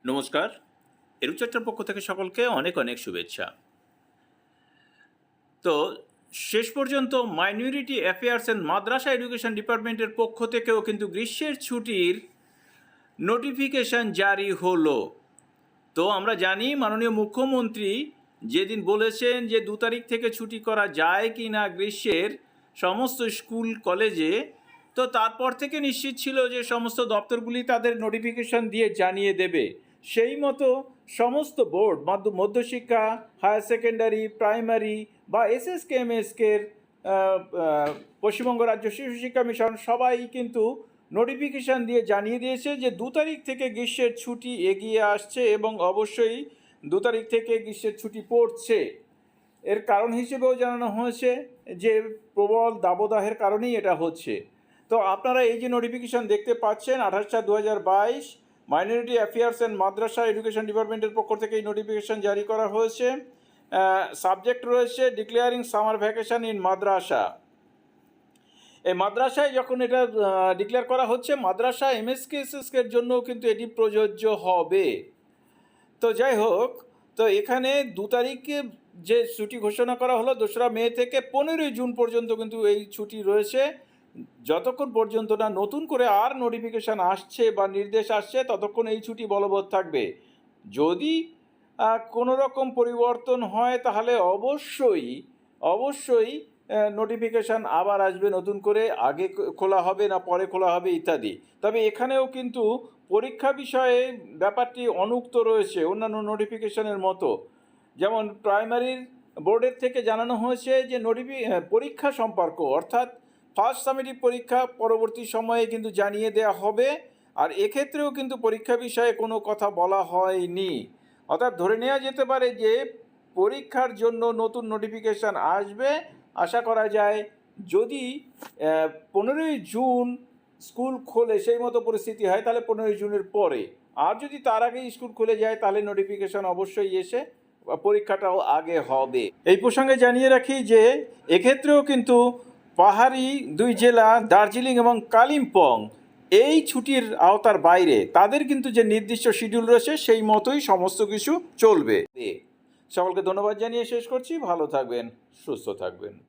নমস্কার। এডুচার্চার পক্ষ থেকে সকলকে অনেক অনেক শুভেচ্ছা। তো শেষ পর্যন্ত minority affairs and Madrasa education ডিপার্টমেন্টের পক্ষ থেকেও কিন্তু গ্রীষ্মের ছুটির নোটিফিকেশান জারি হলো। তো আমরা জানি মাননীয় মুখ্যমন্ত্রী যেদিন বলেছেন যে 2 তারিখ থেকে ছুটি করা যায় কি না গ্রীষ্মের সমস্ত স্কুল কলেজে, তো তারপর থেকে নিশ্চিত ছিল যে সমস্ত দপ্তরগুলি তাদের নোটিফিকেশান দিয়ে জানিয়ে দেবে। সেই মতো সমস্ত বোর্ড মধ্যশিক্ষা, হায়ার সেকেন্ডারি, প্রাইমারি বা এসএসকেএমএসকের পশ্চিমবঙ্গ রাজ্য শিশু শিক্ষা মিশন সবাই কিন্তু নোটিফিকেশান দিয়ে জানিয়ে দিয়েছে যে 2 তারিখ থেকে গ্রীষ্মের ছুটি এগিয়ে আসছে এবং অবশ্যই 2 তারিখ থেকে গ্রীষ্মের ছুটি পড়ছে। এর কারণ হিসেবেও জানানো হয়েছে যে প্রবল দাবদাহের কারণেই এটা হচ্ছে। তো আপনারা এই যে নোটিফিকেশান দেখতে পাচ্ছেন 28/4/2022 minority affairs and Madrasa education ডিপার্টমেন্টের পক্ষ থেকে এই নোটিফিকেশান জারি করা হয়েছে। সাবজেক্ট রয়েছে ডিক্লেয়ারিং সামার ভ্যাকেশন ইন মাদ্রাসা। এই মাদ্রাসায় যখন এটা ডিক্লেয়ার করা হচ্ছে, মাদ্রাসা এমএসকে এসএসকের জন্যও কিন্তু এটি প্রযোজ্য হবে। তো যাই হোক, তো এখানে 2 তারিখে যে ছুটি ঘোষণা করা হলো 2রা মে থেকে 15ই জুন পর্যন্ত কিন্তু এই ছুটি রয়েছে। যতক্ষণ পর্যন্ত না নতুন করে আর নোটিফিকেশান আসছে বা নির্দেশ আসছে ততক্ষণ এই ছুটি বলবৎ থাকবে। যদি কোনো রকম পরিবর্তন হয় তাহলে অবশ্যই নোটিফিকেশান আবার আসবে নতুন করে, আগে খোলা হবে না পরে খোলা হবে ইত্যাদি। তবে এখানেও কিন্তু পরীক্ষা বিষয়ে ব্যাপারটি অনুক্ত রয়েছে অন্যান্য নোটিফিকেশানের মতো। যেমন প্রাইমারির বোর্ডের থেকে জানানো হয়েছে যে পরীক্ষা সম্পর্ক অর্থাৎ ফার্স্ট সামেটিভ পরীক্ষা পরবর্তী সময়ে কিন্তু জানিয়ে দেওয়া হবে। আর এক্ষেত্রেও কিন্তু পরীক্ষা বিষয়ে কোনো কথা বলা হয়নি। অর্থাৎ ধরে নেওয়া যেতে পারে যে পরীক্ষার জন্য নতুন নোটিফিকেশান আসবে। আশা করা যায় যদি 15ই জুন স্কুল খোলে সেই মতো পরিস্থিতি হয় তাহলে 15ই জুনের পরে, আর যদি তার আগেই স্কুল খুলে যায় তাহলে নোটিফিকেশান অবশ্যই এসে পরীক্ষাটাও আগে হবে। এই প্রসঙ্গে জানিয়ে রাখি যে এক্ষেত্রেও কিন্তু পাহাড়ি 2 জেলা দার্জিলিং এবং কালিম্পং এই ছুটির আওতার বাইরে, তাদের কিন্তু যে নির্দিষ্ট শিডিউল রয়েছে সেই মতোই সমস্ত কিছু চলবে। সকলকে ধন্যবাদ জানিয়ে শেষ করছি। ভালো থাকবেন, সুস্থ থাকবেন।